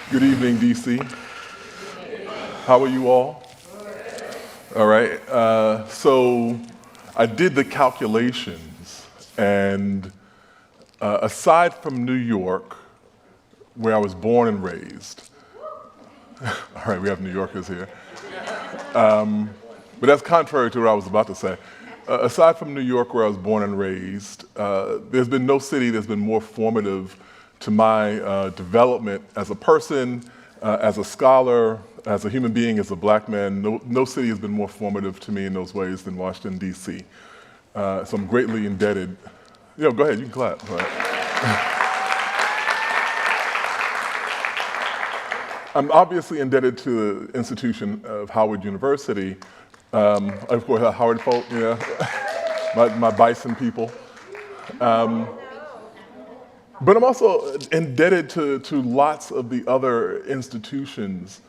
Good evening, DC. How are you all? All right. So I did the calculations, and aside from New York, where I was born and raised, all right, we have New Yorkers here, but that's contrary to what I was about to say. Aside from New York, where I was born and raised, there's been no city that's been more formative to my development as a person, as a scholar, as a human being, as a black man. No city has been more formative to me in those ways than Washington, D.C. So I'm greatly indebted. Go ahead, you can clap. All right. I'm obviously indebted to the institution of Howard University. Of course, Howard folk, my Bison people. But I'm also indebted to lots of the other institutions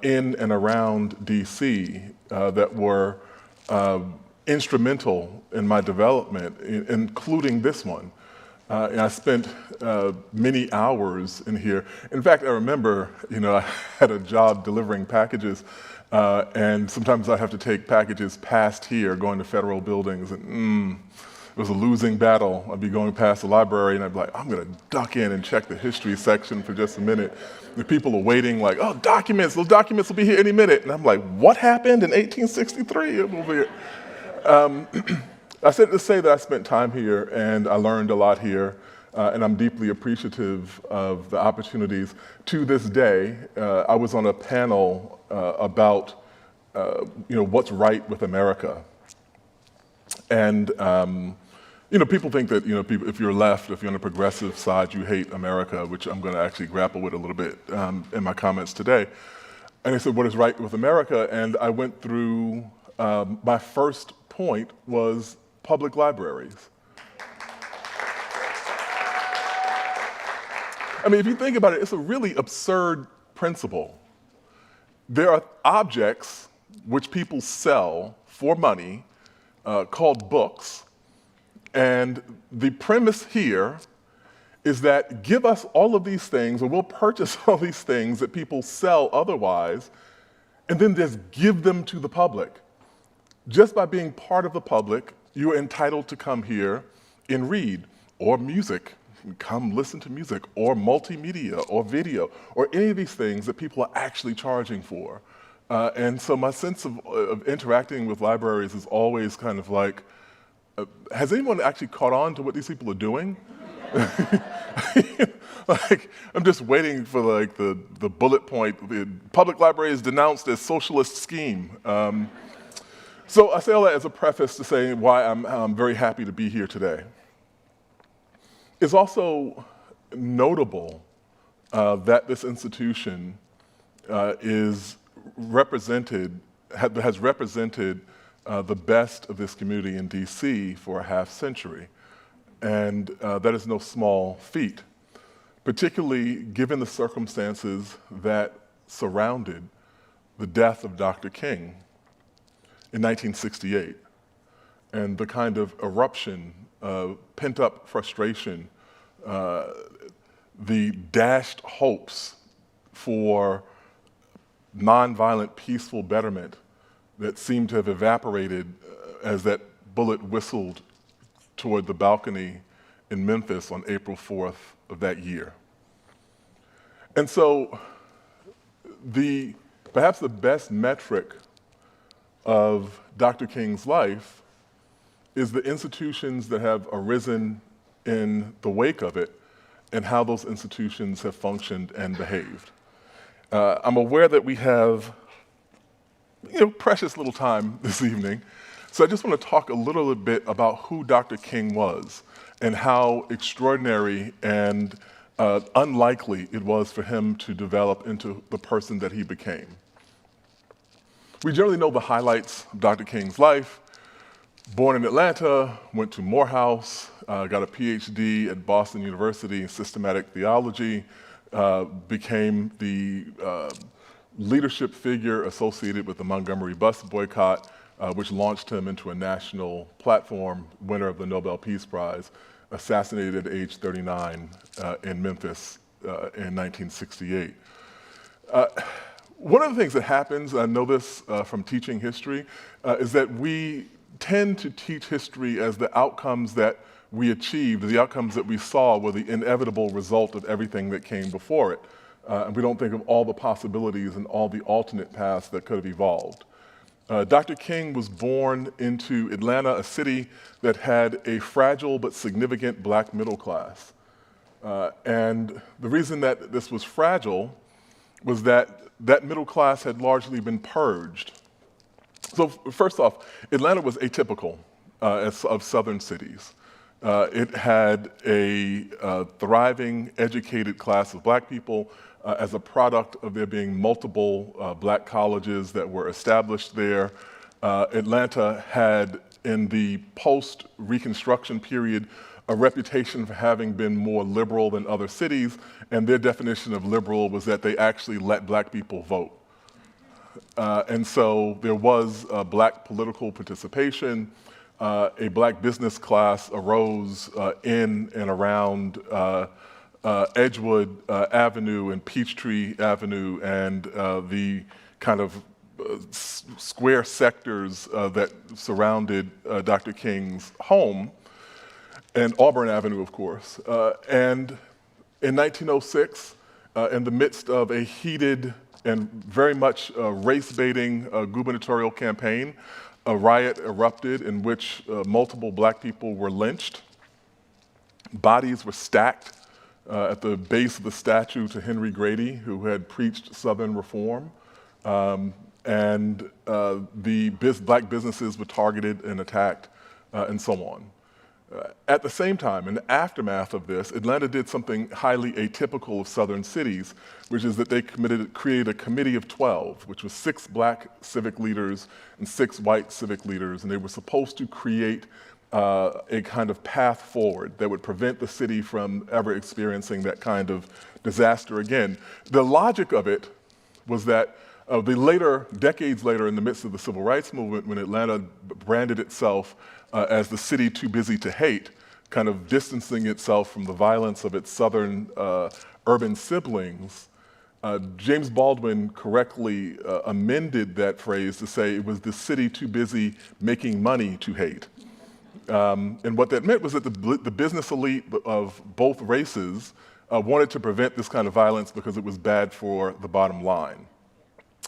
in and around DC that were instrumental in my development, including this one. And I spent many hours in here. In fact, I remember, I had a job delivering packages, and sometimes I have to take packages past here, going to federal buildings, and it was a losing battle. I'd be going past the library, and I'd be like, I'm gonna duck in and check the history section for just a minute. The people are waiting like, oh, documents, those documents will be here any minute. And I'm like, what happened in 1863 over here? I said to say that I spent time here and I learned a lot here, and I'm deeply appreciative of the opportunities. To this day, I was on a panel about what's right with America. And people think that if you're left, if you're on the progressive side, you hate America, which I'm going to actually grapple with a little bit in my comments today. And they said, what is right with America? And I went through, my first point was public libraries. I mean, if you think about it, it's a really absurd principle. There are objects which people sell for money called books, and the premise here is that give us all of these things, or we'll purchase all these things that people sell otherwise, and then just give them to the public. Just by being part of the public, you're entitled to come here and read, or music, come listen to music, or multimedia, or video, or any of these things that people are actually charging for. And so my sense of interacting with libraries is always kind of like, has anyone actually caught on to what these people are doing? Like, I'm just waiting for like the bullet point. The public library is denounced as socialist scheme. So I say all that as a preface to say why I'm very happy to be here today. It's also notable that this institution has represented the best of this community in DC for a half century. And that is no small feat, particularly given the circumstances that surrounded the death of Dr. King in 1968, and the kind of eruption of pent-up frustration, the dashed hopes for nonviolent, peaceful betterment that seemed to have evaporated as that bullet whistled toward the balcony in Memphis on April 4th of that year. And so perhaps the best metric of Dr. King's life is the institutions that have arisen in the wake of it and how those institutions have functioned and behaved. I'm aware that we have precious little time this evening, so I just want to talk a little bit about who Dr. King was and how extraordinary and unlikely it was for him to develop into the person that he became. We generally know the highlights of Dr. King's life. Born in Atlanta, went to Morehouse, got a PhD at Boston University in systematic theology, became the leadership figure associated with the Montgomery bus boycott, which launched him into a national platform, winner of the Nobel Peace Prize, assassinated at age 39 in Memphis in 1968. One of the things that happens, I know this from teaching history, is that we tend to teach history as the outcomes that we achieved, the outcomes that we saw were the inevitable result of everything that came before it. And we don't think of all the possibilities and all the alternate paths that could have evolved. Dr. King was born into Atlanta, a city that had a fragile but significant black middle class. And the reason that this was fragile was that that middle class had largely been purged. So first off, Atlanta was atypical of southern cities. It had a thriving, educated class of black people as a product of there being multiple black colleges that were established there. Atlanta had, in the post-Reconstruction period, a reputation for having been more liberal than other cities, and their definition of liberal was that they actually let black people vote. And so there was black political participation. A black business class arose in and around Edgewood Avenue and Peachtree Avenue and the kind of square sectors that surrounded Dr. King's home, and Auburn Avenue, of course. And in 1906, in the midst of a heated and very much race-baiting gubernatorial campaign, a riot erupted in which multiple black people were lynched. Bodies were stacked at the base of the statue to Henry Grady, who had preached Southern reform. And the black businesses were targeted and attacked, and so on. At the same time, in the aftermath of this, Atlanta did something highly atypical of southern cities, which is that they created a committee of 12, which was 6 black civic leaders and 6 white civic leaders, and they were supposed to create a kind of path forward that would prevent the city from ever experiencing that kind of disaster again. The logic of it was that decades later, in the midst of the civil rights movement, when Atlanta branded itself as the city too busy to hate, kind of distancing itself from the violence of its southern urban siblings, James Baldwin correctly amended that phrase to say it was the city too busy making money to hate. And what that meant was that the business elite of both races wanted to prevent this kind of violence because it was bad for the bottom line.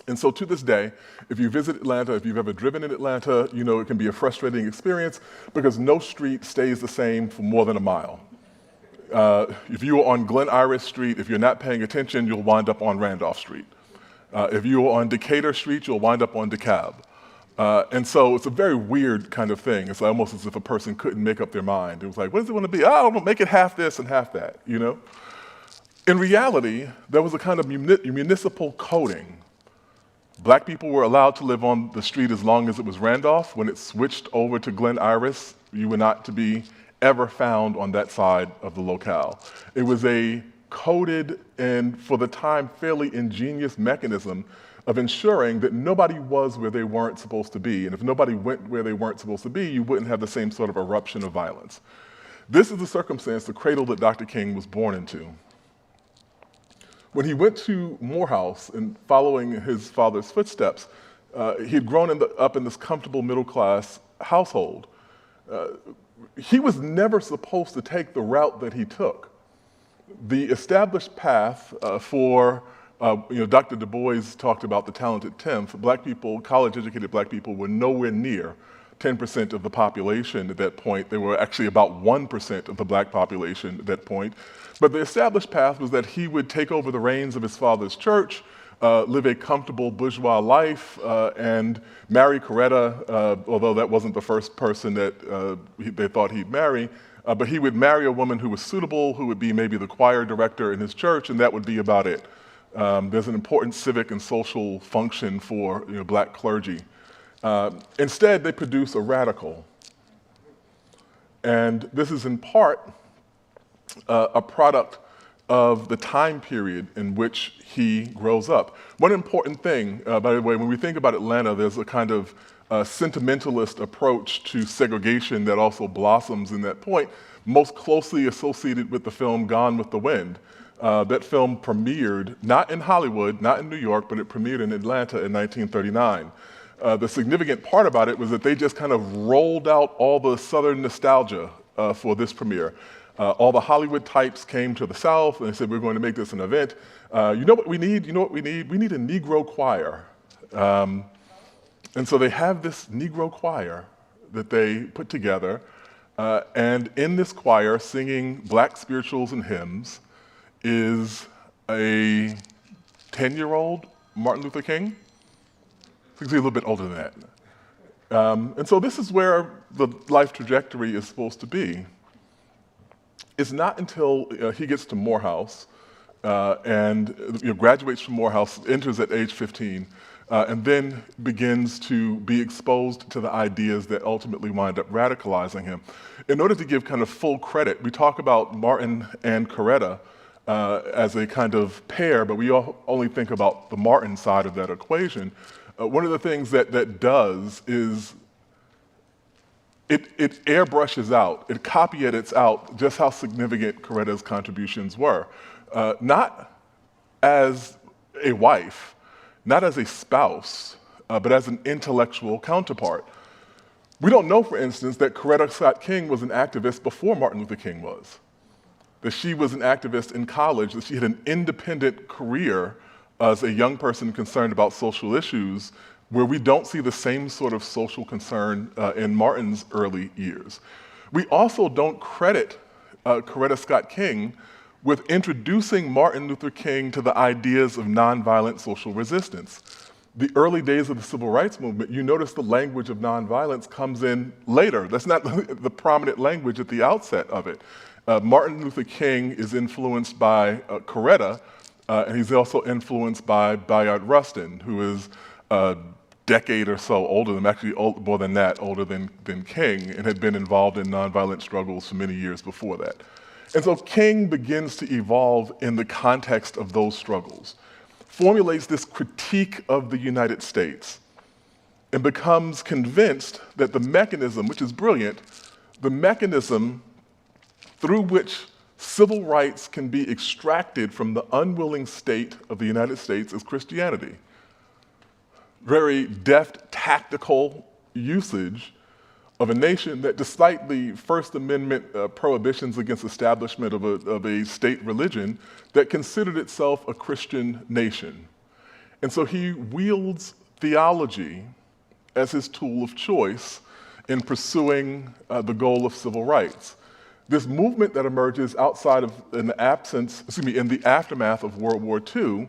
And so to this day, if you visit Atlanta, if you've ever driven in Atlanta, you know it can be a frustrating experience because no street stays the same for more than a mile. If you are on Glen Iris Street, if you're not paying attention, you'll wind up on Randolph Street. If you are on Decatur Street, you'll wind up on DeKalb. And so it's a very weird kind of thing. It's almost as if a person couldn't make up their mind. It was like, what does it want to be? Oh, I don't know, make it half this and half that, you know? In reality, there was a kind of municipal coding. Black people were allowed to live on the street as long as it was Randolph. When it switched over to Glen Iris, you were not to be ever found on that side of the locale. It was a coded and, for the time, fairly ingenious mechanism of ensuring that nobody was where they weren't supposed to be. And if nobody went where they weren't supposed to be, you wouldn't have the same sort of eruption of violence. This is the circumstance, the cradle that Dr. King was born into. When he went to Morehouse and following his father's footsteps, he had grown up in this comfortable middle-class household. He was never supposed to take the route that he took. The established path Dr. Du Bois talked about the talented 10th. Black people, college-educated black people, were nowhere near 10% of the population at that point. They were actually about 1% of the black population at that point. But the established path was that he would take over the reins of his father's church, live a comfortable bourgeois life, and marry Coretta, although that wasn't the first person that they thought he'd marry. But he would marry a woman who was suitable, who would be maybe the choir director in his church, and that would be about it. There's an important civic and social function for black clergy. Instead, they produce a radical. And this is in part a product of the time period in which he grows up. One important thing, by the way, when we think about Atlanta, there's a kind of sentimentalist approach to segregation that also blossoms in that point, most closely associated with the film Gone with the Wind. That film premiered not in Hollywood, not in New York, but it premiered in Atlanta in 1939. The significant part about it was that they just kind of rolled out all the Southern nostalgia for this premiere. All the Hollywood types came to the South and they said, we're going to make this an event. You know what we need? You know what we need? We need a Negro choir. And so they have this Negro choir that they put together. And in this choir, singing Black spirituals and hymns, is a 10-year-old Martin Luther King. I think he's a little bit older than that. And so this is where the life trajectory is supposed to be. It's not until he gets to Morehouse and graduates from Morehouse, enters at age 15, and then begins to be exposed to the ideas that ultimately wind up radicalizing him. In order to give kind of full credit, we talk about Martin and Coretta as a kind of pair, but we only think about the Martin side of that equation. One of the things that does is it airbrushes out, it copy edits out just how significant Coretta's contributions were. Not as a wife, not as a spouse, but as an intellectual counterpart. We don't know, for instance, that Coretta Scott King was an activist before Martin Luther King was. That she was an activist in college, that she had an independent career as a young person concerned about social issues, where we don't see the same sort of social concern in Martin's early years. We also don't credit Coretta Scott King with introducing Martin Luther King to the ideas of nonviolent social resistance. The early days of the civil rights movement, you notice the language of nonviolence comes in later. That's not the prominent language at the outset of it. Martin Luther King is influenced by Coretta, and he's also influenced by Bayard Rustin, who is a decade or so older than, actually more than that, older than King, and had been involved in nonviolent struggles for many years before that. And so King begins to evolve in the context of those struggles, formulates this critique of the United States, and becomes convinced that the mechanism, which is brilliant, the mechanism through which civil rights can be extracted from the unwilling state of the United States is Christianity. Very deft, tactical usage of a nation that, despite the First Amendment prohibitions against establishment of a state religion, that considered itself a Christian nation. And so he wields theology as his tool of choice in pursuing the goal of civil rights. This movement that emerges in the aftermath of World War II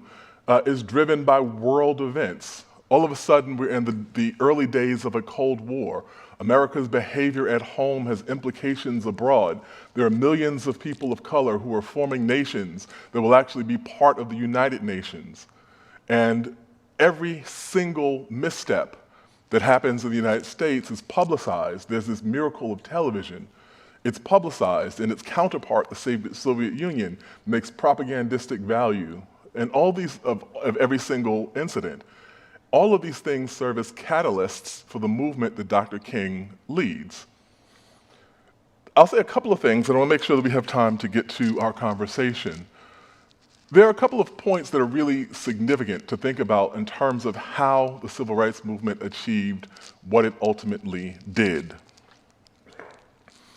is driven by world events. All of a sudden, we're in the early days of a Cold War. America's behavior at home has implications abroad. There are millions of people of color who are forming nations that will actually be part of the United Nations. And every single misstep that happens in the United States is publicized. There's this miracle of television. It's publicized, and its counterpart, the Soviet Union, makes propagandistic value. And all these, of every single incident, all of these things serve as catalysts for the movement that Dr. King leads. I'll say a couple of things, and I want to make sure that we have time to get to our conversation. There are a couple of points that are really significant to think about in terms of how the civil rights movement achieved what it ultimately did.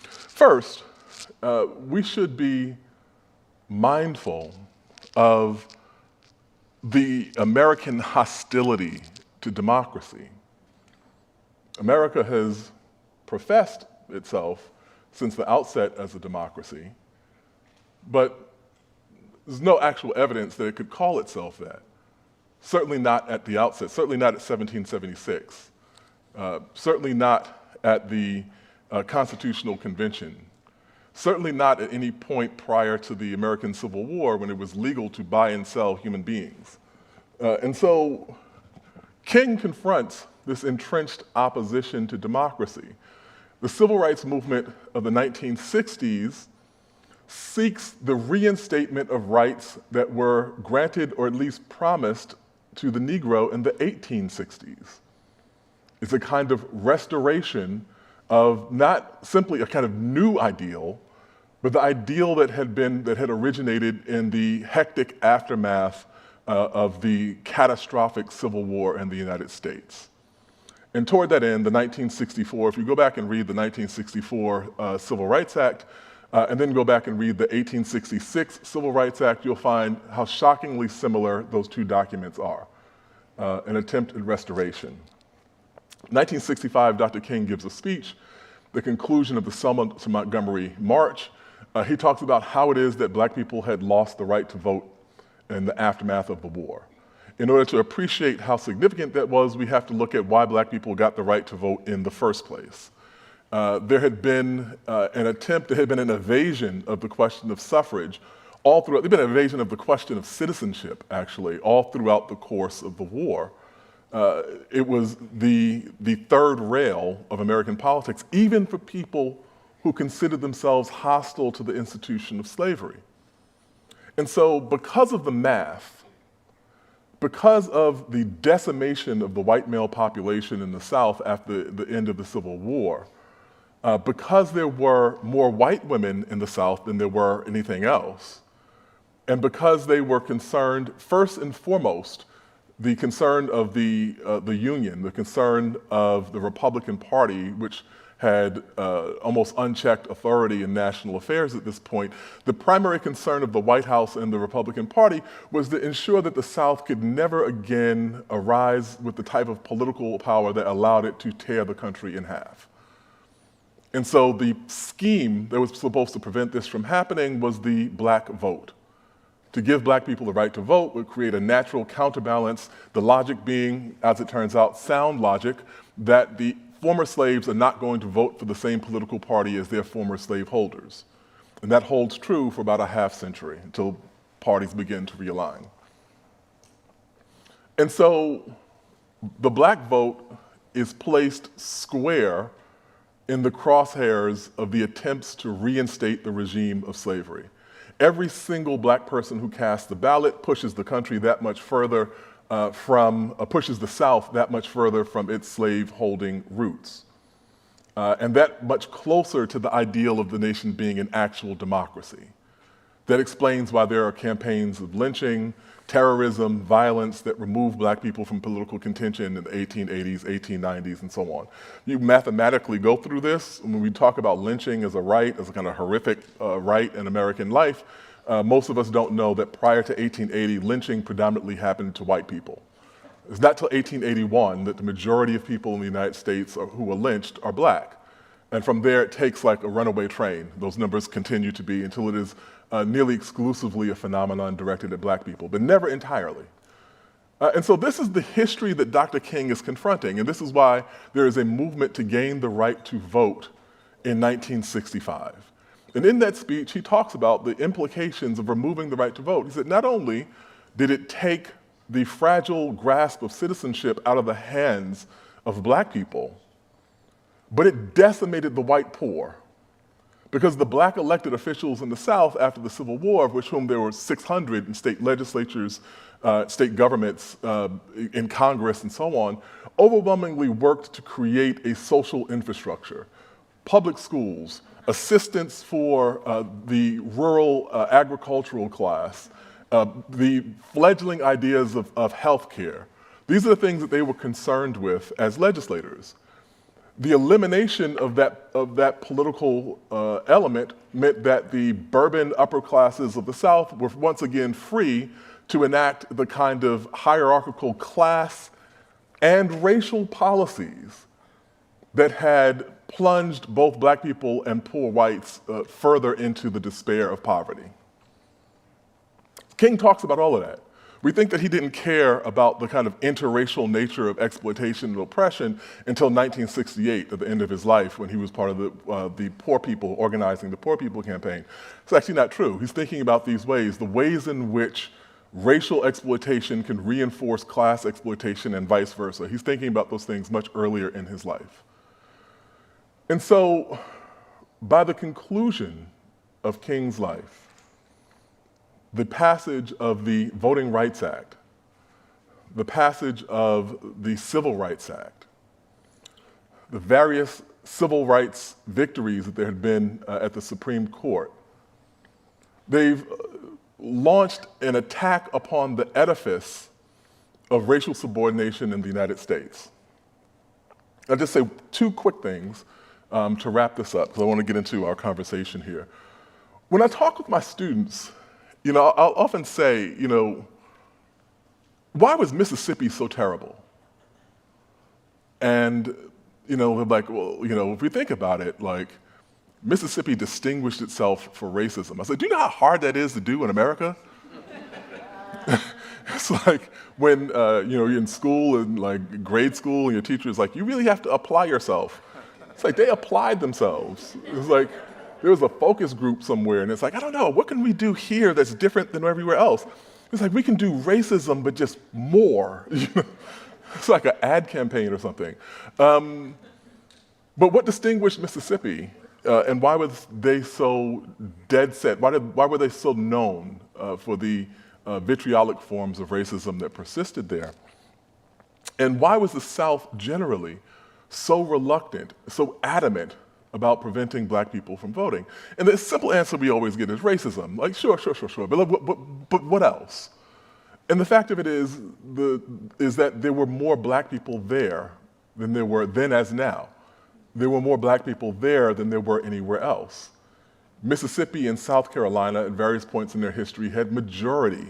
First, we should be mindful of the American hostility to democracy. America has professed itself since the outset as a democracy, but there's no actual evidence that it could call itself that. Certainly not at the outset, certainly not at 1776, certainly not at the Constitutional Convention, certainly not at any point prior to the American Civil War when it was legal to buy and sell human beings. And so King confronts this entrenched opposition to democracy. The civil rights movement of the 1960s seeks the reinstatement of rights that were granted or at least promised to the Negro in the 1860s. It's a kind of restoration of not simply a kind of new ideal, but the ideal that had originated in the hectic aftermath of the catastrophic Civil War in the United States. And toward that end, the 1964, if you go back and read the 1964 Civil Rights Act, and then go back and read the 1866 Civil Rights Act, you'll find how shockingly similar those two documents are, an attempt at restoration. 1965, Dr. King gives a speech, the conclusion of the Selma to Montgomery March. He talks about how it is that black people had lost the right to vote in the aftermath of the war. In order to appreciate how significant that was, we have to look at why black people got the right to vote in the first place. There had been an attempt, there had been an evasion of the question of suffrage all throughout, there had been an evasion of the question of citizenship, actually, all throughout the course of the war. It was the third rail of American politics, even for people who considered themselves hostile to the institution of slavery. And so because of the math, because of the decimation of the white male population in the South after the end of the Civil War, because there were more white women in the South than there were anything else, and because they were concerned, first and foremost, the concern of the Union, the concern of the Republican Party, which had almost unchecked authority in national affairs at this point, the primary concern of the White House and the Republican Party was to ensure that the South could never again arise with the type of political power that allowed it to tear the country in half. And so the scheme that was supposed to prevent this from happening was the black vote. To give black people the right to vote would create a natural counterbalance, the logic being, as it turns out, sound logic, that the former slaves are not going to vote for the same political party as their former slaveholders. And that holds true for about a half century until parties begin to realign. And so the black vote is placed square in the crosshairs of the attempts to reinstate the regime of slavery. Every single black person who casts the ballot pushes the country that much further pushes the South that much further from its slave-holding roots. And that much closer to the ideal of the nation being an actual democracy. That explains why there are campaigns of lynching, terrorism, violence that remove black people from political contention in the 1880s, 1890s, and so on. You mathematically go through this, and when we talk about lynching as a right, as a kind of horrific right in American life, most of us don't know that prior to 1880, lynching predominantly happened to white people. It's not till 1881 that the majority of people in the United States who were lynched are black. And from there, it takes like a runaway train. Those numbers continue to be until it is nearly exclusively a phenomenon directed at black people, but never entirely. And so this is the history that Dr. King is confronting, and this is why there is a movement to gain the right to vote in 1965. And in that speech, he talks about the implications of removing the right to vote. He said, not only did it take the fragile grasp of citizenship out of the hands of black people, but it decimated the white poor. Because the black elected officials in the South after the Civil War, of which whom there were 600 in state legislatures, state governments, in Congress and so on, overwhelmingly worked to create a social infrastructure, public schools, assistance for the rural agricultural class, the fledgling ideas of healthcare. These are the things that they were concerned with as legislators. The elimination of that political element meant that the Bourbon upper classes of the South were once again free to enact the kind of hierarchical class and racial policies that had plunged both black people and poor whites further into the despair of poverty. King talks about all of that. We think that he didn't care about the kind of interracial nature of exploitation and oppression until 1968, at the end of his life, when he was part of the poor people, organizing the Poor People campaign. It's actually not true. He's thinking about these ways, the ways in which racial exploitation can reinforce class exploitation and vice versa. He's thinking about those things much earlier in his life. And so, by the conclusion of King's life, the passage of the Voting Rights Act, the passage of the Civil Rights Act, the various civil rights victories that there had been at the Supreme Court, They've launched an attack upon the edifice of racial subordination in the United States. I'll just say two quick things to wrap this up, because I want to get into our conversation here. When I talk with my students, I'll often say, why was Mississippi so terrible? And, they're like, well, if we think about it, like, Mississippi distinguished itself for racism. I said, do you know how hard that is to do in America? It's like when you're in school, and like grade school, and your teacher is like, you really have to apply yourself. It's like they applied themselves. It's like there was a focus group somewhere, and it's like, I don't know, what can we do here that's different than everywhere else? It's like we can do racism, but just more. It's like an ad campaign or something. But what distinguished Mississippi? And why was they so dead set? Why were they so known for the vitriolic forms of racism that persisted there? And why was the South generally so reluctant, so adamant about preventing black people from voting? And the simple answer we always get is racism. Like, sure, but what else? And the fact of it is that there were more black people there than there were then as now. There were more black people there than there were anywhere else. Mississippi and South Carolina at various points in their history had majority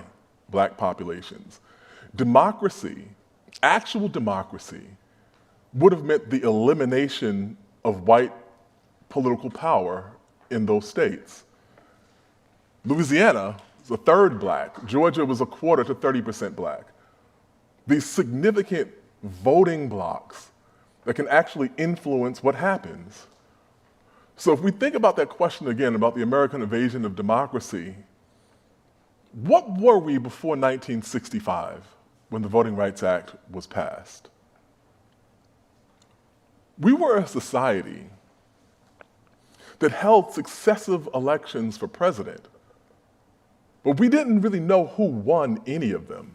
black populations. Democracy, actual democracy, would have meant the elimination of white political power in those states. Louisiana was a third black. Georgia was a quarter to 30% black. These significant voting blocks that can actually influence what happens. So if we think about that question again about the American invasion of democracy, what were we before 1965 when the Voting Rights Act was passed? We were a society that held successive elections for president, but we didn't really know who won any of them.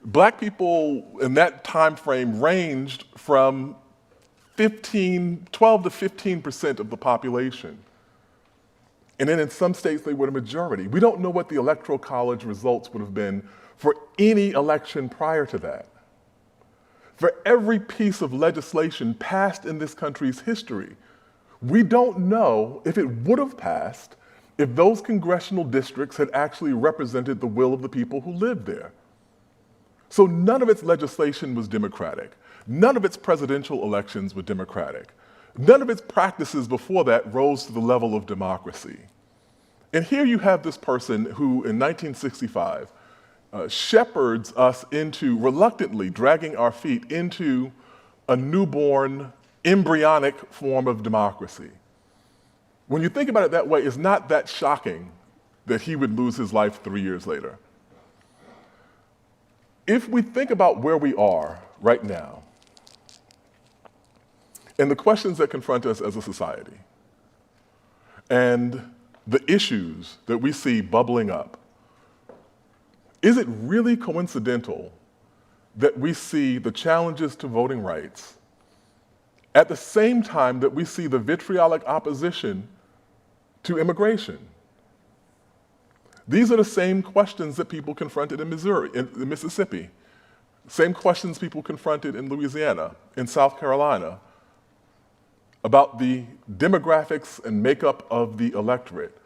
Black people in that time frame ranged from 12 to 15% of the population. And then in some states, they were the majority. We don't know what the Electoral College results would have been for any election prior to that. For every piece of legislation passed in this country's history, we don't know if it would have passed if those congressional districts had actually represented the will of the people who lived there. So none of its legislation was democratic. None of its presidential elections were democratic. None of its practices before that rose to the level of democracy. And here you have this person who, in 1965, shepherds us into, reluctantly dragging our feet into a newborn, embryonic form of democracy. When you think about it that way, it's not that shocking that he would lose his life 3 years later. If we think about where we are right now and the questions that confront us as a society and the issues that we see bubbling up, is it really coincidental that we see the challenges to voting rights at the same time that we see the vitriolic opposition to immigration? These are the same questions that people confronted in Mississippi, same questions people confronted in Louisiana, in South Carolina, about the demographics and makeup of the electorate.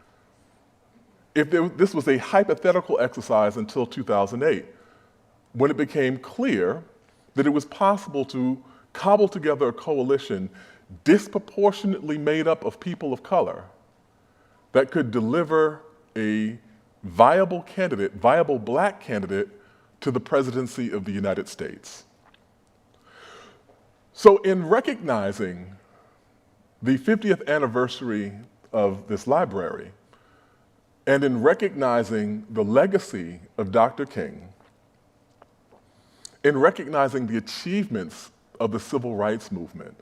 This was a hypothetical exercise until 2008, when it became clear that it was possible to cobble together a coalition disproportionately made up of people of color that could deliver a viable candidate, viable black candidate, to the presidency of the United States. So in recognizing the 50th anniversary of this library, and in recognizing the legacy of Dr. King, in recognizing the achievements of the civil rights movement,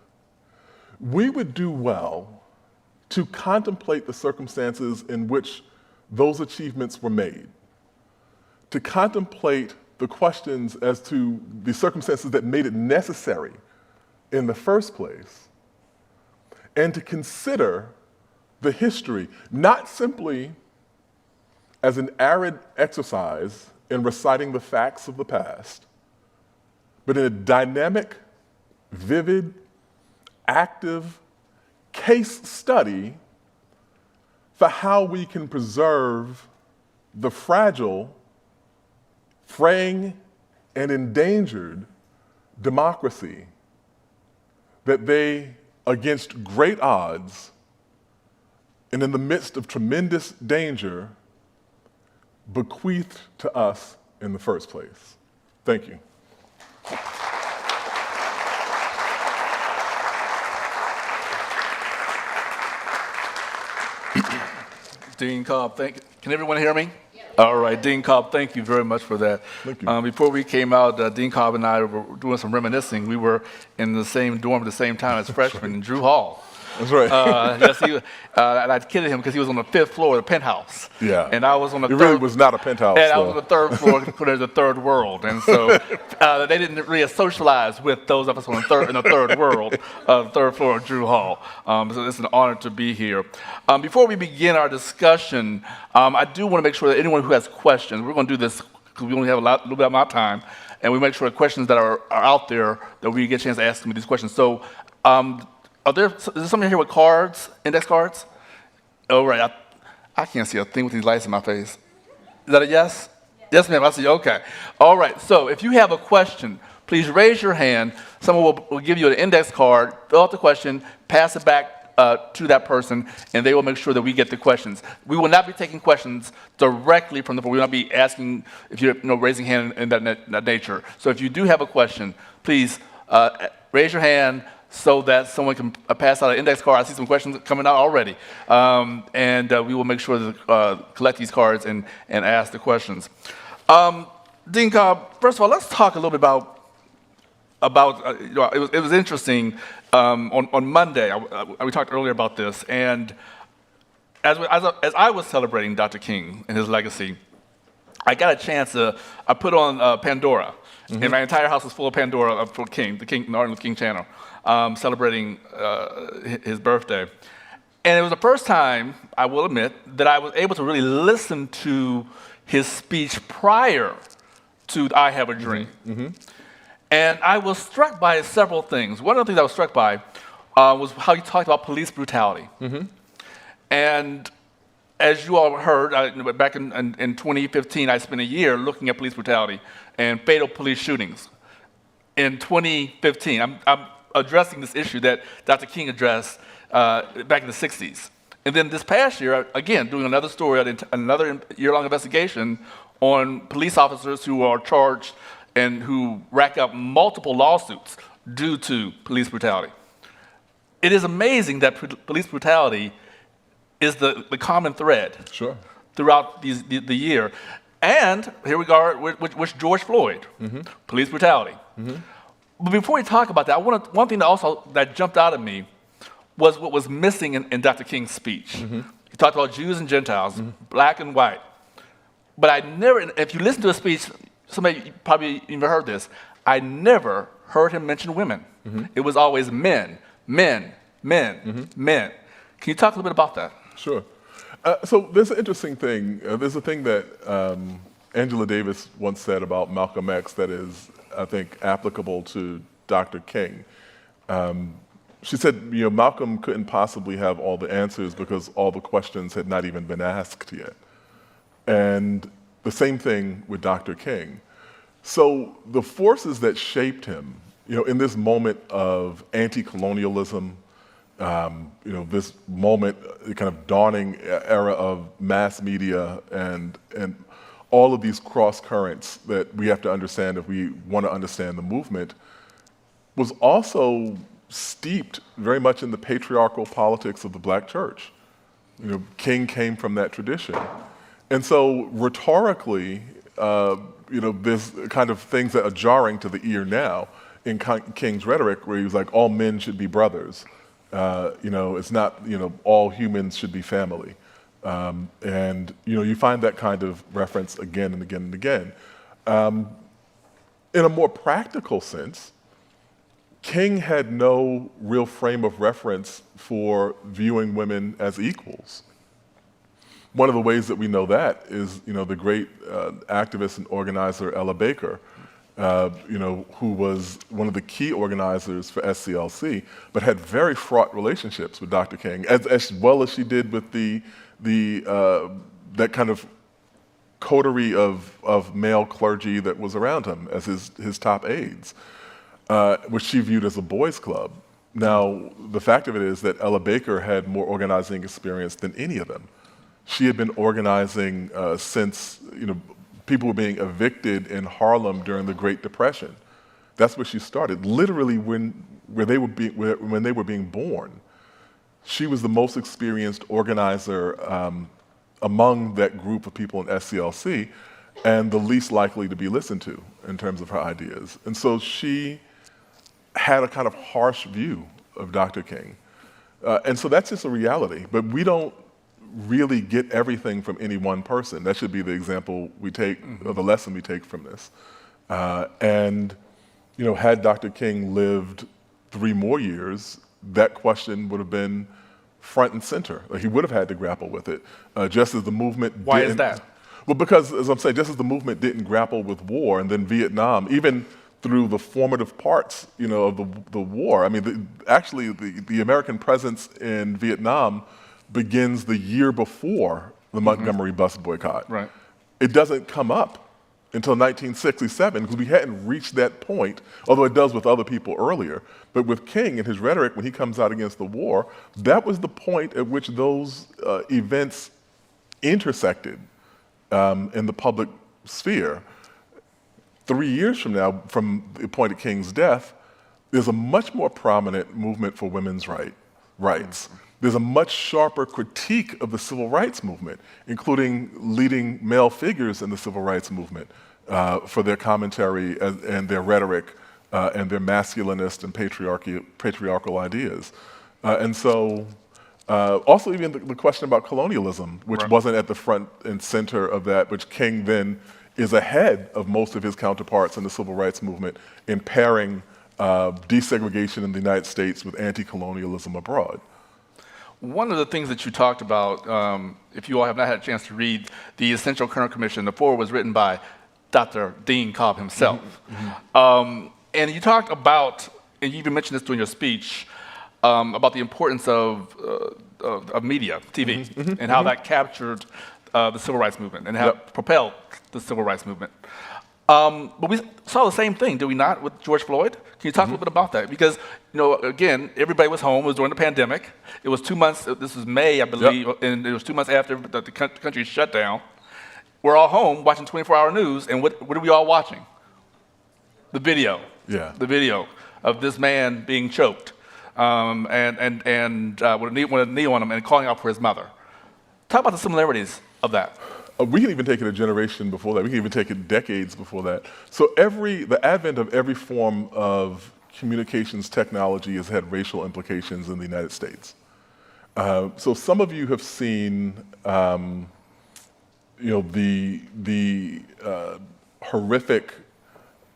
we would do well to contemplate the circumstances in which those achievements were made, to contemplate the questions as to the circumstances that made it necessary in the first place, and to consider the history, not simply as an arid exercise in reciting the facts of the past, but in a dynamic, vivid, active case study for how we can preserve the fragile, fraying, and endangered democracy that they, against great odds and in the midst of tremendous danger, bequeathed to us in the first place. Thank you. Dean Cobb, can everyone hear me? Yes. All right, Dean Cobb, thank you very much for that. Thank you. Before we came out, Dean Cobb and I were doing some reminiscing. We were in the same dorm at the same time as freshmen in Drew Hall. That's right. Yes, and I kidded him because he was on the 5th floor of the penthouse. Yeah. And I was on the It third. really was not a penthouse. And I was on the 3rd floor because there's a third world. And so they didn't really socialize with those of us on the third world, the 3rd floor of Drew Hall. So it's an honor to be here. Before we begin our discussion, I do want to make sure that anyone who has questions, we're going to do this because we only have a little bit of my time, and we make sure the questions that are out there that we get a chance to ask them these questions. So is there somebody here with cards, index cards? Oh, right. I can't see a thing with these lights in my face. Is that a yes? Yes, ma'am. I see. Okay. All right. So if you have a question, please raise your hand. Someone will give you an index card, fill out the question, pass it back to that person, and they will make sure that we get the questions. We will not be taking questions directly from the floor. We will not be asking if you're raising hand in that nature. So if you do have a question, please raise your hand so that someone can pass out an index card. I see some questions coming out already. And we will make sure to collect these cards and ask the questions. Dean Cobb, first of all, let's talk a little bit about it was interesting. On Monday, we talked earlier about this, and as I was celebrating Dr. King and his legacy, I got a chance to, I put on Pandora, and my entire house was full of Pandora for King, the Martin Luther King channel, celebrating his birthday. And it was the first time, I will admit, that I was able to really listen to his speech prior to I Have a Dream. And I was struck by several things. One of the things I was struck by was how he talked about police brutality. And as you all heard, back in 2015, I spent a year looking at police brutality and fatal police shootings. In 2015, I'm addressing this issue that Dr. King addressed back in the 60s. And then this past year, again, doing another story, another year-long investigation on police officers who are charged and who rack up multiple lawsuits due to police brutality. It is amazing that police brutality is the common thread throughout the year. And here we are with George Floyd, police brutality. But before we talk about that, one thing that jumped out at me was what was missing in Dr. King's speech. He talked about Jews and Gentiles, black and white. But I never, if you listen to a speech, somebody probably even heard this, I never heard him mention women. It was always men, men, men, men. Can you talk a little bit about that? Sure. So there's an interesting thing. There's a thing that Angela Davis once said about Malcolm X that is, I think, applicable to Dr. King. She said, Malcolm couldn't possibly have all the answers because all the questions had not even been asked yet. And the same thing with Dr. King. So the forces that shaped him, in this moment of anti-colonialism, this moment, kind of dawning era of mass media and all of these cross currents that we have to understand if we want to understand the movement, was also steeped very much in the patriarchal politics of the black church. King came from that tradition. And so rhetorically, there's kind of things that are jarring to the ear now in King's rhetoric, where he was like, all men should be brothers. It's not, all humans should be family. And you find that kind of reference again and again and again. In a more practical sense, King had no real frame of reference for viewing women as equals. one of the ways that we know that is, the great activist and organizer Ella Baker, who was one of the key organizers for SCLC, but had very fraught relationships with Dr. King, as well as she did with that kind of coterie of male clergy that was around him as his top aides, which she viewed as a boys' club. Now, the fact of it is that Ella Baker had more organizing experience than any of them. She had been organizing since people were being evicted in Harlem during the Great Depression. That's where she started. Literally, when they were being born, she was the most experienced organizer among that group of people in SCLC, and the least likely to be listened to in terms of her ideas. And so she had a kind of harsh view of Dr. King. And so that's just a reality. But we don't really get everything from any one person. That should be the example we take, or the lesson we take from this. And had Dr. King lived 3 more years, that question would have been front and center. He would have had to grapple with it, just as the movement Why is that? Well, because, as I'm saying, just as the movement didn't grapple with war, and then Vietnam, even through the formative parts, of the war. I mean, actually, the American presence in Vietnam begins the year before the Montgomery bus boycott. Right. It doesn't come up until 1967 because we hadn't reached that point, although it does with other people earlier. But with King and his rhetoric, when he comes out against the war, that was the point at which those events intersected in the public sphere. 3 years from now, from the point of King's death, there's a much more prominent movement for women's rights. There's a much sharper critique of the civil rights movement, including leading male figures in the civil rights movement for their commentary and their rhetoric and their masculinist and patriarchal ideas. And so also even the question about colonialism, which wasn't at the front and center of that, which King then is ahead of most of his counterparts in the civil rights movement in pairing desegregation in the United States with anti-colonialism abroad. One of the things that you talked about, if you all have not had a chance to read the Essential Kernel Commission, the foreword was written by Dr. Dean Cobb himself. And you talked about, and you even mentioned this during your speech, about the importance of media, TV, and how that captured the civil rights movement and how it propelled the civil rights movement. But we saw the same thing, did we not, with George Floyd? Can you talk a little bit about that? Because, again, everybody was home. It was during the pandemic. It was 2 months. This was May, I believe, and it was 2 months after the country shut down. We're all home watching 24-hour news, and what are we all watching? The video. Yeah. The video of this man being choked and with a knee on him and calling out for his mother. Talk about the similarities of that. We can even take it a generation before that. We can even take it decades before that. So the advent of every form of communications technology has had racial implications in the United States. So some of you have seen, the horrific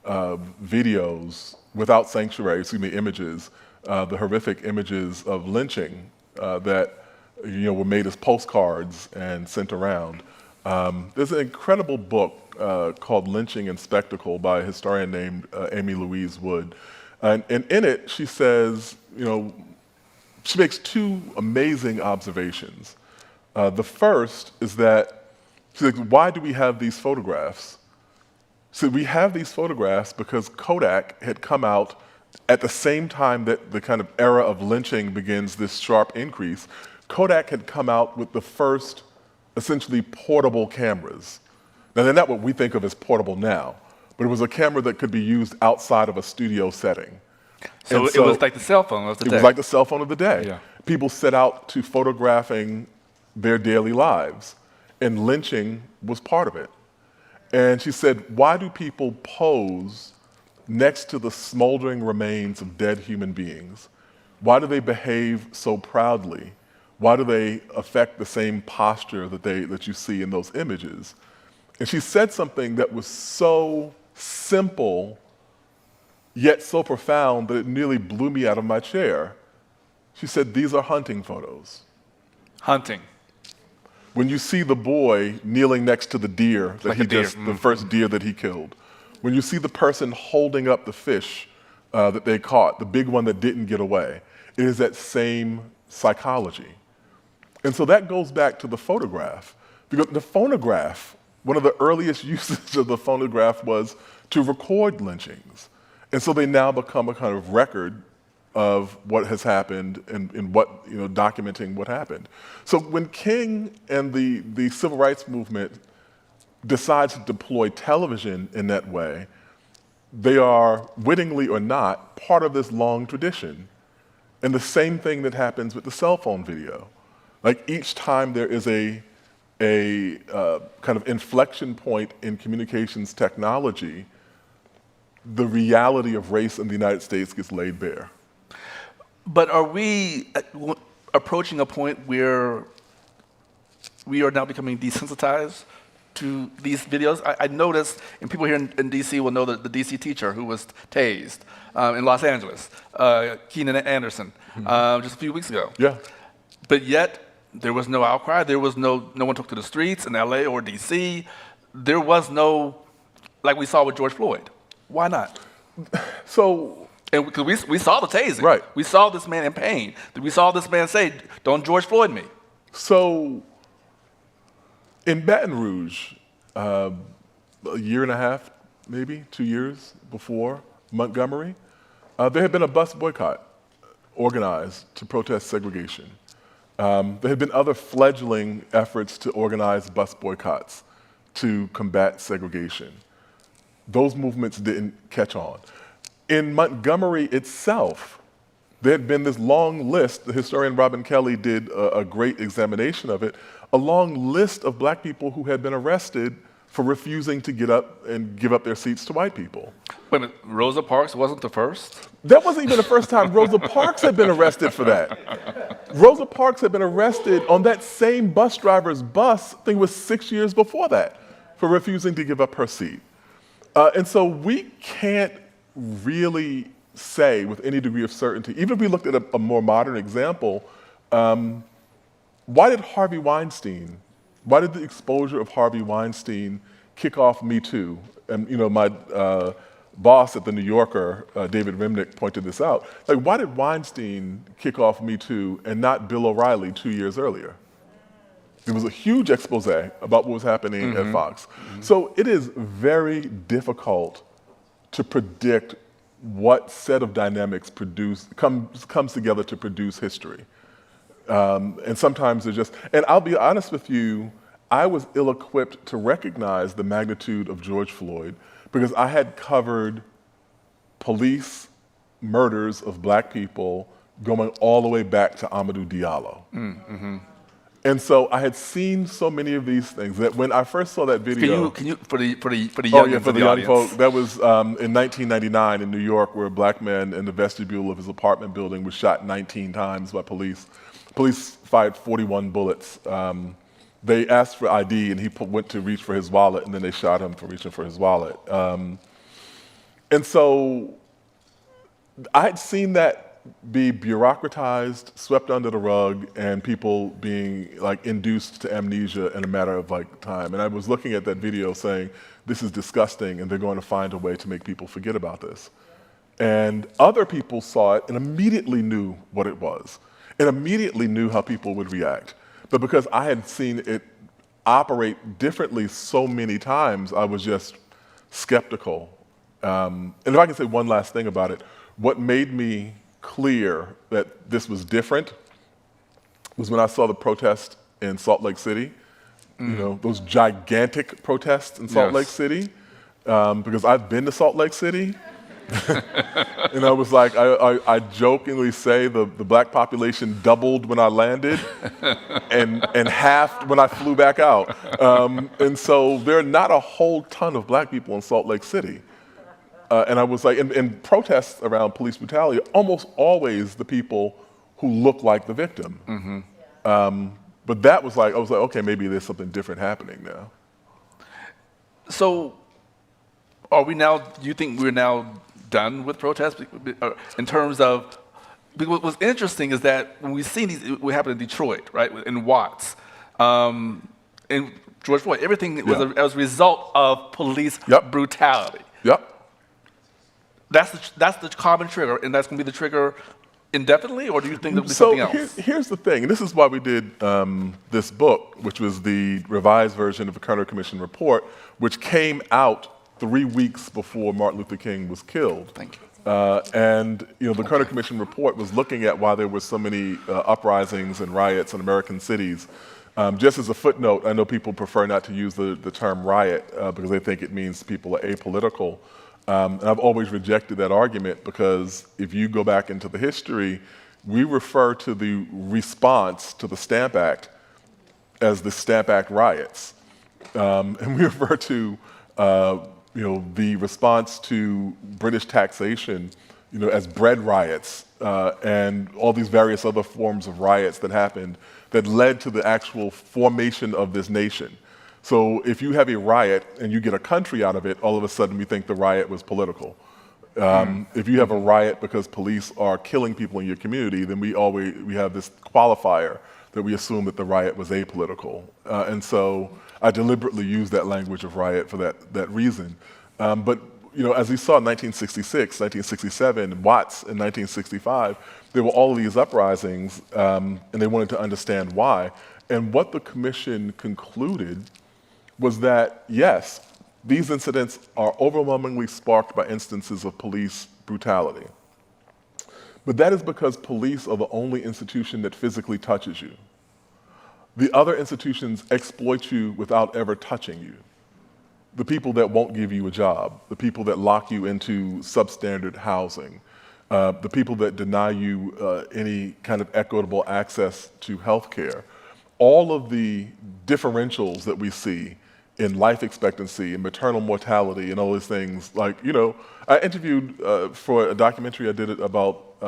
videos without sanctuary, images, the horrific images of lynching that were made as postcards and sent around. There's an incredible book called Lynching and Spectacle by a historian named Amy Louise Wood. And in it, she says, she makes 2 amazing observations. The first is that, she's like, why do we have these photographs? So we have these photographs because Kodak had come out at the same time that the kind of era of lynching begins this sharp increase. Kodak had come out with the first essentially portable cameras. Now, they're not what we think of as portable now, but it was a camera that could be used outside of a studio setting. So it was like the cell phone of the day. It was like the cell phone of the day. Yeah. People set out to photographing their daily lives, and lynching was part of it. And she said, why do people pose next to the smoldering remains of dead human beings? Why do they behave so proudly? Why do they affect the same posture that you see in those images? And she said something that was so simple, yet so profound that it nearly blew me out of my chair. She said, these are hunting photos. Hunting. when you see the boy kneeling next to the deer that Like he a deer. the first deer that he killed, when you see the person holding up the fish that they caught, the big one that didn't get away, it is that same psychology. And so that goes back to the photograph. Because the phonograph, one of the earliest uses of the phonograph was to record lynchings. And so they now become a kind of record of what has happened and what, documenting what happened. So when King and the civil rights movement decides to deploy television in that way, they are, wittingly or not, part of this long tradition. And the same thing that happens with the cell phone video. Like each time there is a kind of inflection point in communications technology, the reality of race in the United States gets laid bare. But are we approaching a point where we are now becoming desensitized to these videos? I noticed, and people here in D.C. will know that the D.C. teacher who was tased in Los Angeles, Keenan Anderson, just a few weeks ago. Yeah. But yet, there was no outcry. There was no one took to the streets in L.A. or D.C. There was no, like we saw with George Floyd. Why not? So, And because we saw the tasing. Right. We saw this man in pain. We saw this man say, "Don't George Floyd me." so in Baton Rouge, a year and a half, maybe 2 years before Montgomery, there had been a bus boycott organized to protest segregation. There had been other fledgling efforts to organize bus boycotts to combat segregation. Those movements didn't catch on. In Montgomery itself, there had been this long list, the historian Robin Kelly did a great examination of it, a long list of black people who had been arrested for refusing to get up and give up their seats to white people. Wait a minute, Rosa Parks wasn't the first? That wasn't even the first time Rosa Parks had been arrested for that. Rosa Parks had been arrested on that same bus driver's bus, I think it was 6 years before that, for refusing to give up her seat. And so we can't really say with any degree of certainty, even if we looked at a more modern example, why did why did the exposure of Harvey Weinstein kick off Me Too? And my boss at the New Yorker, David Remnick, pointed this out. Like, why did Weinstein kick off Me Too and not Bill O'Reilly 2 years earlier? There was a huge expose about what was happening at Fox. So it is very difficult to predict what set of dynamics comes together to produce history. And sometimes they're just, and I'll be honest with you, I was ill-equipped to recognize the magnitude of George Floyd because I had covered police murders of black people going all the way back to Amadou Diallo. And so I had seen so many of these things that when I first saw that video, Can you for the oh young yeah, for the young young folk, that was in 1999 in New York, where a black man in the vestibule of his apartment building was shot 19 times by police. Police fired 41 bullets. They asked for ID, and he went to reach for his wallet, and then they shot him for reaching for his wallet. And so I had seen that be bureaucratized, swept under the rug, and people being like induced to amnesia in a matter of like time. And I was looking at that video saying, this is disgusting, and they're going to find a way to make people forget about this. And other people saw it and immediately knew what it was, and immediately knew how people would react. But because I had seen it operate differently so many times, I was just skeptical. And if I can say one last thing about it, what made me clear that this was different was when I saw the protest in Salt Lake City, those gigantic protests in Salt Lake City, because I've been to Salt Lake City. And I was like, I jokingly say the black population doubled when I landed and halved when I flew back out. And so there are not a whole ton of black people in Salt Lake City. And I was like, in protests around police brutality, almost always the people who look like the victim. But that was like, I was like, okay, maybe there's something different happening now. So, are we now? Do you think we're now done with protests in terms of? Because what's interesting is that when we see these, what happened in Detroit, right, in Watts, in George Floyd. Everything was Yeah. as a result of police Yep. brutality. Yep. That's the common trigger, and that's going to be the trigger indefinitely, or do you think there'll be So something else? here's the thing, and this is why we did this book, which was the revised version of the Kerner Commission report, which came out 3 weeks before Martin Luther King was killed. Thank you. And the Kerner Commission report was looking at why there were so many uprisings and riots in American cities. Just as a footnote, I know people prefer not to use the term riot because they think it means people are apolitical. And I've always rejected that argument because if you go back into the history, we refer to the response to the Stamp Act as the Stamp Act riots. And we refer to the response to British taxation as bread riots and all these various other forms of riots that happened that led to the actual formation of this nation. So if you have a riot and you get a country out of it, all of a sudden we think the riot was political. If you have a riot because police are killing people in your community, then we have this qualifier that we assume that the riot was apolitical. And so I deliberately use that language of riot for that reason. But as we saw in 1966, 1967, Watts in 1965, there were all of these uprisings, and they wanted to understand why. And what the commission concluded was that, yes, these incidents are overwhelmingly sparked by instances of police brutality. But that is because police are the only institution that physically touches you. The other institutions exploit you without ever touching you. The people that won't give you a job, the people that lock you into substandard housing, the people that deny you any kind of equitable access to health care, all of the differentials that we see in life expectancy and maternal mortality and all these things. I interviewed for a documentary I did about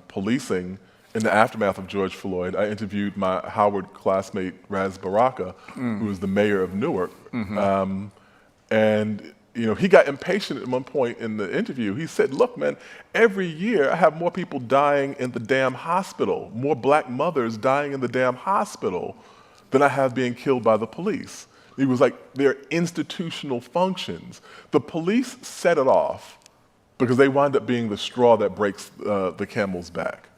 policing in the aftermath of George Floyd. I interviewed my Howard classmate, Raz Baraka, who was the mayor of Newark. And he got impatient at one point in the interview. He said, look, man, every year I have more people dying in the damn hospital, more black mothers dying in the damn hospital than I have being killed by the police. He was like, they're institutional functions. The police set it off because they wind up being the straw that breaks the camel's back.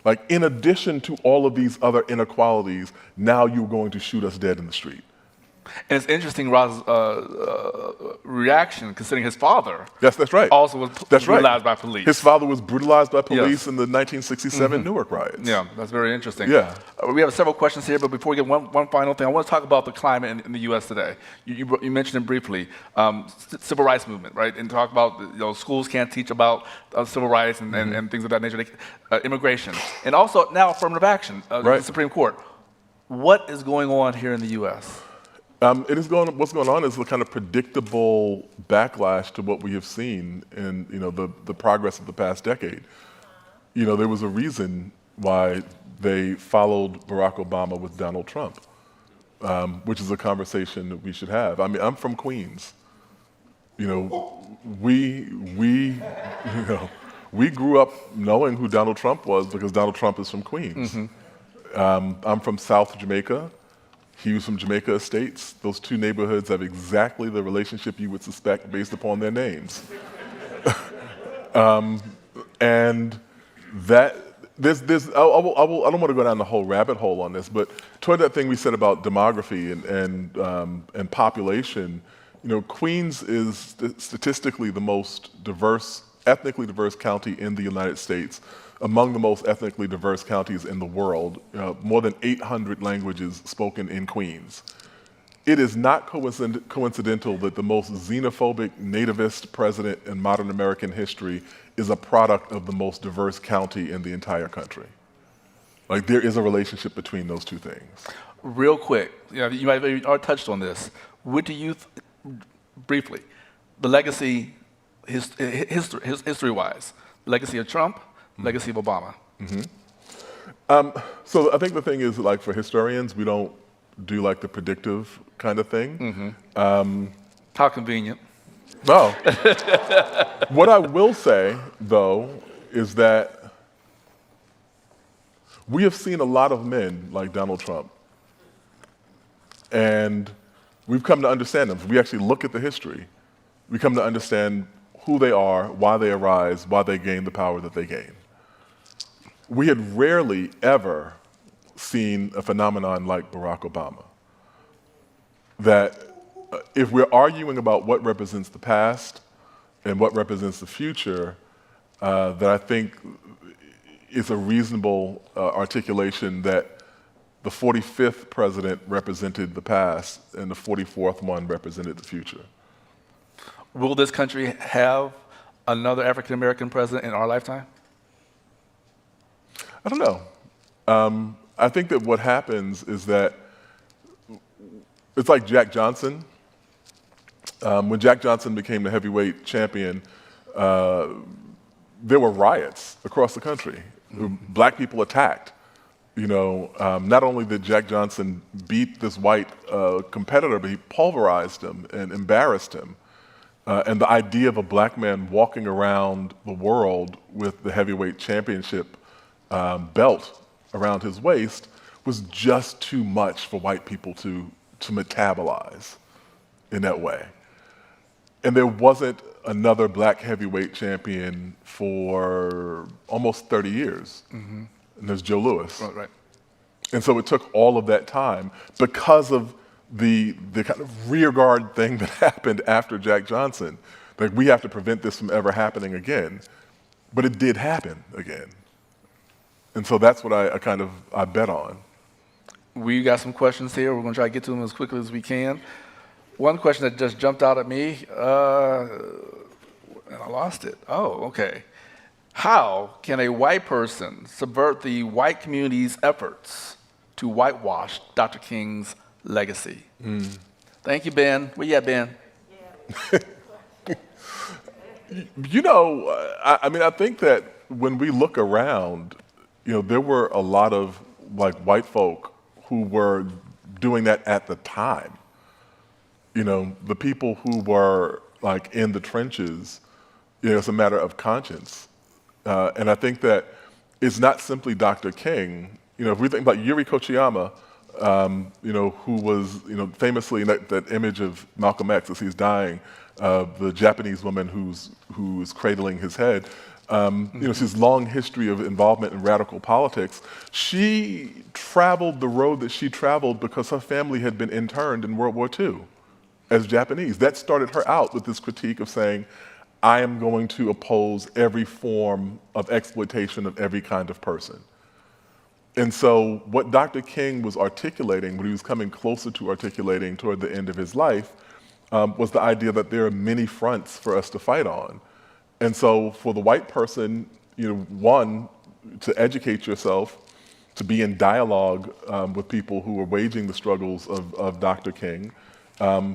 Like, in addition to all of these other inequalities, now you're going to shoot us dead in the street. And it's interesting, Roz's reaction, considering his father Yes, that's right. also was brutalized by police. His father was brutalized by police Yes. in the 1967 Newark riots. Yeah, that's very interesting. Yeah. We have several questions here, but before we get one final thing, I want to talk about the climate in the U.S. today. You mentioned it briefly, civil rights movement, right? And talk about schools can't teach about civil rights and things of that nature, immigration, and also now affirmative action, the Supreme Court. What is going on here in the U.S.? What's going on is the kind of predictable backlash to what we have seen in the progress of the past decade. There was a reason why they followed Barack Obama with Donald Trump, which is a conversation that we should have. I mean, I'm from Queens. We grew up knowing who Donald Trump was because Donald Trump is from Queens. I'm from South Jamaica. He was from Jamaica Estates. Those two neighborhoods have exactly the relationship you would suspect based upon their names. And that I don't want to go down the whole rabbit hole on this, but toward that thing we said about demography and population, Queens is statistically the most diverse, ethnically diverse county in the United States, among the most ethnically diverse counties in the world, more than 800 languages spoken in Queens. It is not coincidental that the most xenophobic nativist president in modern American history is a product of the most diverse county in the entire country. Like, there is a relationship between those two things. Real quick, you might have already touched on this. What do you, briefly, the legacy, history-wise, legacy of Trump, legacy of Obama? So I think the thing is, like, for historians, we don't do like the predictive kind of thing. How convenient. No. What I will say, though, is that we have seen a lot of men like Donald Trump And we've come to understand them. If we actually look at the history, we come to understand who they are, why they arise, why they gain the power that they gain. We had rarely ever seen a phenomenon like Barack Obama. That if we're arguing about what represents the past and what represents the future, that I think is a reasonable articulation that the 45th president represented the past and the 44th one represented the future. Will this country have another African American president in our lifetime? I don't know. I think that what happens is that it's like Jack Johnson. When Jack Johnson became the heavyweight champion, there were riots across the country. Black people attacked. Not only did Jack Johnson beat this white competitor, but he pulverized him and embarrassed him. And the idea of a black man walking around the world with the heavyweight championship belt around his waist was just too much for white people to metabolize in that way. And there wasn't another black heavyweight champion for almost 30 years. And there's Joe Louis. Right. And so it took all of that time because of the kind of rearguard thing that happened after Jack Johnson. Like, we have to prevent this from ever happening again. But it did happen again. And so that's what I bet on. We got some questions here. We're going to try to get to them as quickly as we can. One question that just jumped out at me, and I lost it. Oh, okay. How can a white person subvert the white community's efforts to whitewash Dr. King's legacy? Thank you, Ben. Where you at, Ben? I think that when we look around, there were a lot of white folk who were doing that at the time. The people who were in the trenches, it's a matter of conscience. And I think that it's not simply Dr. King. If we think about Yuri Kochiyama, who was, famously in that image of Malcolm X as he's dying, the Japanese woman who's cradling his head. She's long history of involvement in radical politics. She traveled the road that she traveled because her family had been interned in World War II as Japanese. That started her out with this critique of saying, I am going to oppose every form of exploitation of every kind of person. And so what Dr. King was articulating, what he was coming closer to articulating toward the end of his life, was the idea that there are many fronts for us to fight on. And so for the white person, one, to educate yourself, to be in dialogue with people who are waging the struggles of Dr. King,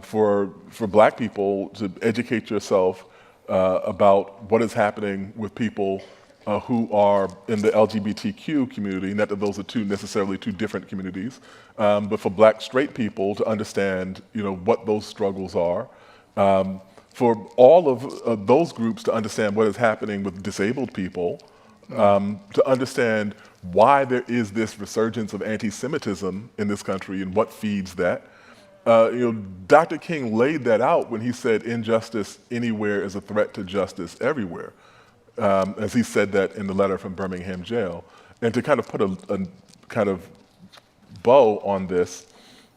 for black people to educate yourself about what is happening with people who are in the LGBTQ community, not that those are necessarily two different communities, but for black straight people to understand what those struggles are. For all of those groups to understand what is happening with disabled people, to understand why there is this resurgence of anti-Semitism in this country and what feeds that. Dr. King laid that out when he said injustice anywhere is a threat to justice everywhere, as he said that in the letter from Birmingham jail. And to kind of put a kind of bow on this,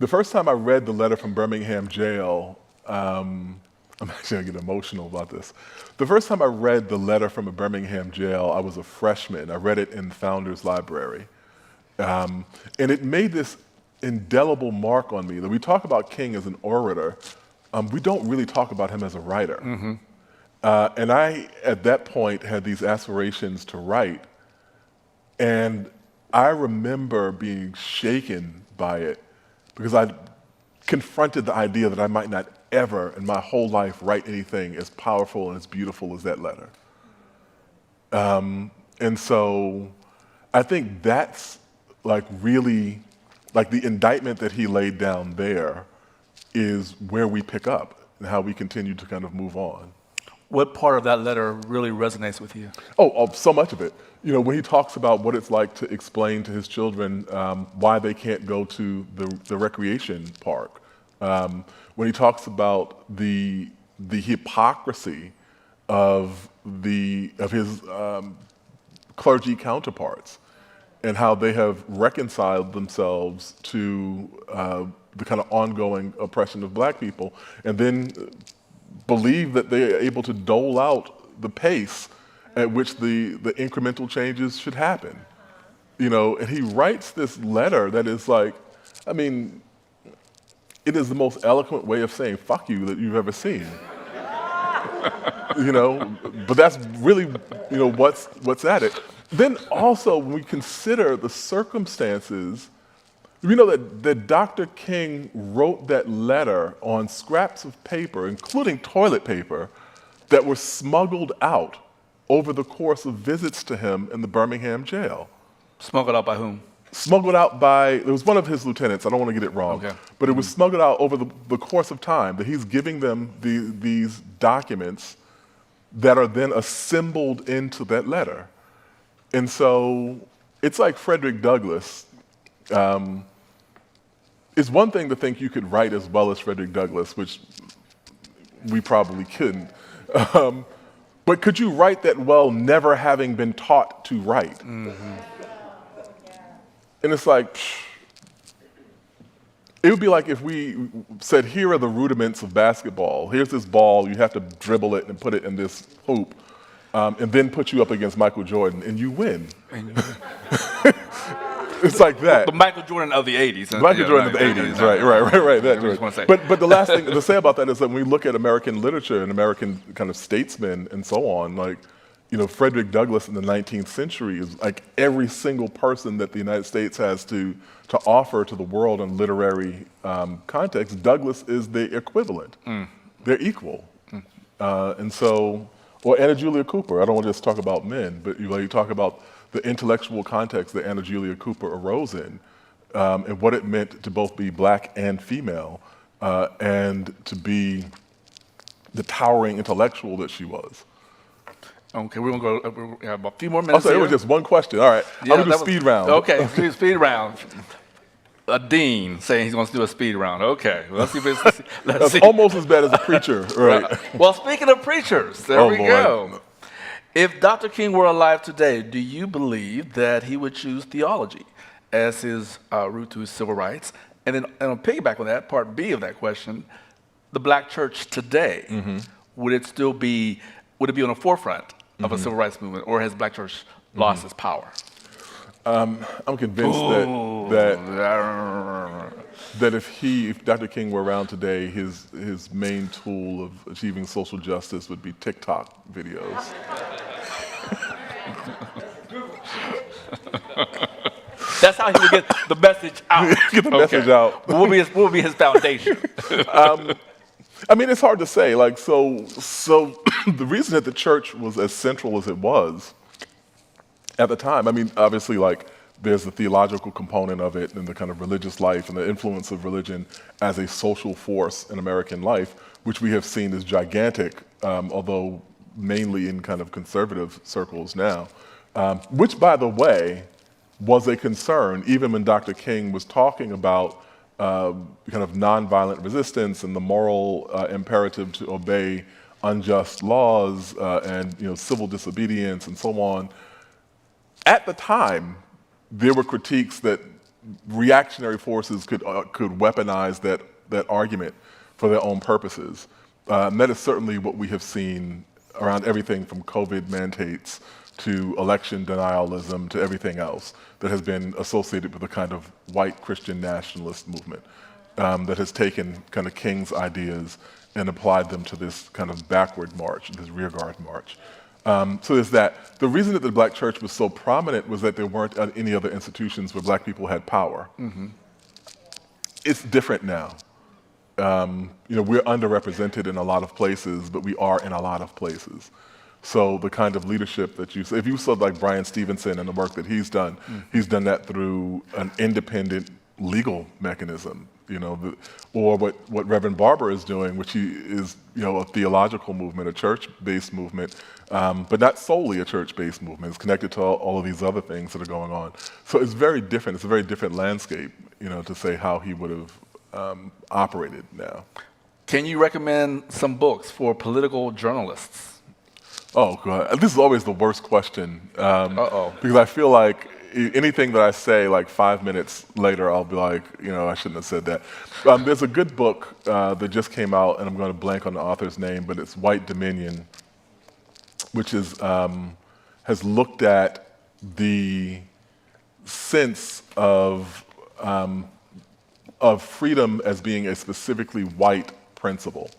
the first time I read the letter from Birmingham jail, I'm actually going to get emotional about this. The first time I read the letter from a Birmingham jail, I was a freshman. I read it in the Founders Library. And it made this indelible mark on me that we talk about King as an orator. We don't really talk about him as a writer. And I, at that point, had these aspirations to write. And I remember being shaken by it because I confronted the idea that I might not ever in my whole life write anything as powerful and as beautiful as that letter. And so I think that's really the indictment that he laid down there is where we pick up and how we continue to kind of move on. What part of that letter really resonates with you? Oh, so much of it. You know, when he talks about what it's like to explain to his children why they can't go to the recreation park, when he talks about the hypocrisy of his clergy counterparts and how they have reconciled themselves to the kind of ongoing oppression of black people, and then believe that they are able to dole out the pace at which the incremental changes should happen. You know, and he writes this letter that is like, I mean, it is the most eloquent way of saying fuck you that you've ever seen. You know, but that's really, you know, what's at it. Then also, when we consider the circumstances, you know that Dr. King wrote that letter on scraps of paper, including toilet paper, that were smuggled out over the course of visits to him in the Birmingham jail. Smuggled out by whom? Smuggled out by, it was one of his lieutenants, I don't want to get it wrong, Okay. but it was smuggled out over the course of time, that he's giving them these documents that are then assembled into that letter. And so it's like Frederick Douglass. It's one thing to think you could write as well as Frederick Douglass, which we probably couldn't. But could you write that well never having been taught to write? Mm-hmm. And it's like, it would be like if we said, here are the rudiments of basketball. Here's this ball, you have to dribble it and put it in this hoop, and then put you up against Michael Jordan, and you win. It's like that. The Michael Jordan of the 80s. Michael Jordan of the 80s, right, that Jordan. But the last thing to say about that is that when we look at American literature and American kind of statesmen and so on, like, you know, Frederick Douglass in the 19th century is like every single person that the United States has to offer to the world in literary context. Douglass is the equivalent. They're equal. And so, or Anna Julia Cooper. I don't want to just talk about men, but you talk about the intellectual context that Anna Julia Cooper arose in, and what it meant to both be black and female, and to be the towering intellectual that she was. Okay, we're gonna go. We have a few more minutes. It was just one question. All right, Yeah, I'm gonna do speed round. Okay, speed round. A dean saying he's going to do a speed round. Okay, well, let's see. That's almost as bad as a preacher, right? Well, speaking of preachers, there we Lord. go. If Dr. King were alive today, do you believe that he would choose theology as his route to his civil rights? And then, and I'll piggyback on that, part B of that question, the black church today, would it be on the forefront of a civil rights movement, or has black church lost its power? I'm convinced that if Dr. King were around today, his main tool of achieving social justice would be TikTok videos. That's how he would get the message out. Get the message out. What would be his foundation? I mean, it's hard to say. Like, so the reason that the church was as central as it was at the time, I mean, obviously, like, there's the theological component of it and the kind of religious life and the influence of religion as a social force in American life, which we have seen as gigantic, although mainly in kind of conservative circles now, which, by the way, was a concern even when Dr. King was talking about kind of nonviolent resistance and the moral imperative to obey unjust laws and civil disobedience and so on. At the time, there were critiques that reactionary forces could weaponize that argument for their own purposes. And that is certainly what we have seen around everything from COVID mandates to election denialism to everything else that has been associated with a kind of white Christian nationalist movement that has taken kind of King's ideas and applied them to this kind of backward march, this rearguard march. So there's that. The reason that the black church was so prominent was that there weren't any other institutions where black people had power. It's different now. We're underrepresented in a lot of places, but we are in a lot of places. So the kind of leadership that if you saw like Brian Stevenson and the work that he's done that through an independent legal mechanism. or what Reverend Barber is doing, which is a theological movement, a church-based movement, but not solely a church-based movement. It's connected to all of these other things that are going on. So it's very different. It's a very different landscape, to say how he would have operated now. Can you recommend some books for political journalists? Oh, God. This is always the worst question. Uh-oh. Because I feel like anything that I say, like 5 minutes later, I'll be like, I shouldn't have said that. There's a good book that just came out, and I'm going to blank on the author's name, but it's White Dominion, which has looked at the sense of freedom as being a specifically white principle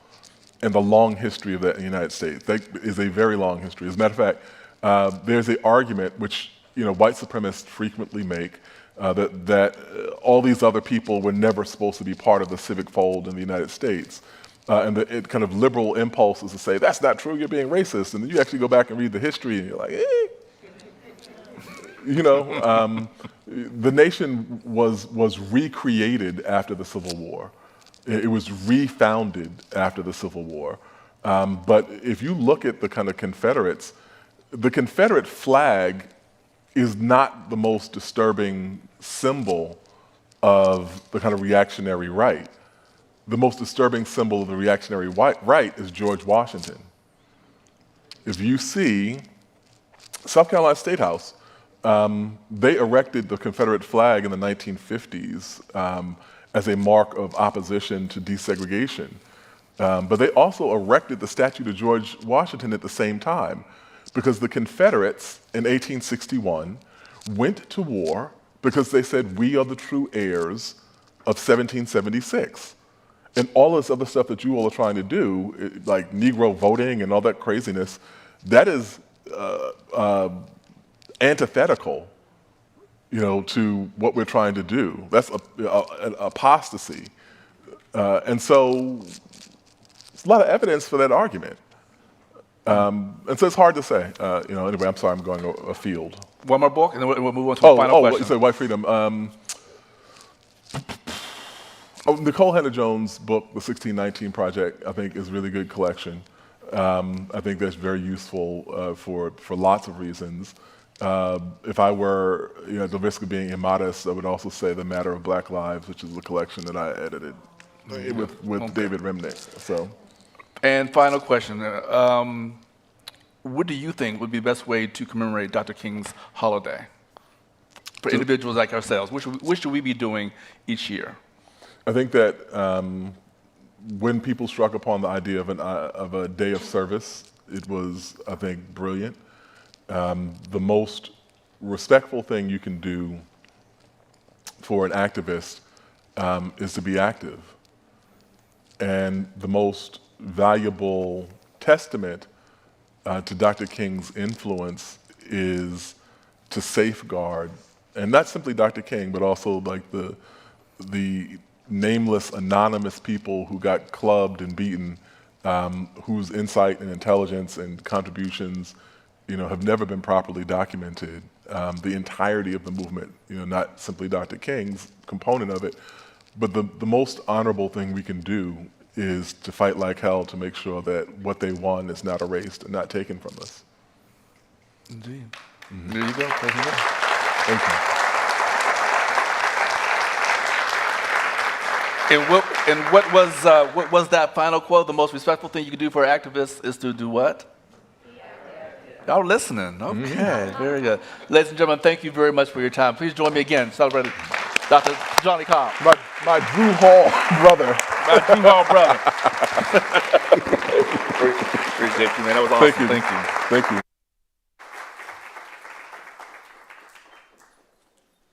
and the long history of that in the United States. That is a very long history. As a matter of fact, there's an argument which white supremacists frequently make that all these other people were never supposed to be part of the civic fold in the United States. And it kind of liberal impulses to say, that's not true, you're being racist. And then you actually go back and read the history and you're like, the nation was recreated after the Civil War. It was refounded after the Civil War. But if you look at the kind of Confederates, the Confederate flag is not the most disturbing symbol of the kind of reactionary right. The most disturbing symbol of the reactionary right is George Washington. If you see South Carolina State House, they erected the Confederate flag in the 1950s as a mark of opposition to desegregation. But they also erected the statue to George Washington at the same time, because the Confederates in 1861 went to war because they said, we are the true heirs of 1776. And all this other stuff that you all are trying to do, like Negro voting and all that craziness, that is antithetical, to what we're trying to do. That's an apostasy. And so there's a lot of evidence for that argument. And so it's hard to say. Anyway, I'm sorry, I'm going afield. One more book, and then we'll move on to the final question. You said White Freedom. Nicole Hannah-Jones' book, The 1619 Project, I think is a really good collection. I think that's very useful for lots of reasons. If I were, at the risk of being immodest, I would also say The Matter of Black Lives, which is the collection that I edited with David Remnick. So. And final question, what do you think would be the best way to commemorate Dr. King's holiday for individuals like ourselves? What should we be doing each year? I think that when people struck upon the idea of a day of service, it was, I think, brilliant. The most respectful thing you can do for an activist is to be active. And the most valuable testament to Dr. King's influence is to safeguard, and not simply Dr. King, but also like the nameless, anonymous people who got clubbed and beaten, whose insight and intelligence and contributions, have never been properly documented. The entirety of the movement, not simply Dr. King's component of it, but the most honorable thing we can do is to fight like hell to make sure that what they won is not erased and not taken from us. Indeed. Mm-hmm. There you go. President. Thank you. And what was that final quote? The most respectful thing you can do for activists is to do what? Y'all listening? Okay, very good. Ladies and gentlemen, thank you very much for your time. Please join me again celebrating Dr. Johnny Cobb. My Drew Hall brother. My Drew Hall brother. Appreciate you, man. That was awesome. Thank you. Thank you. Thank you.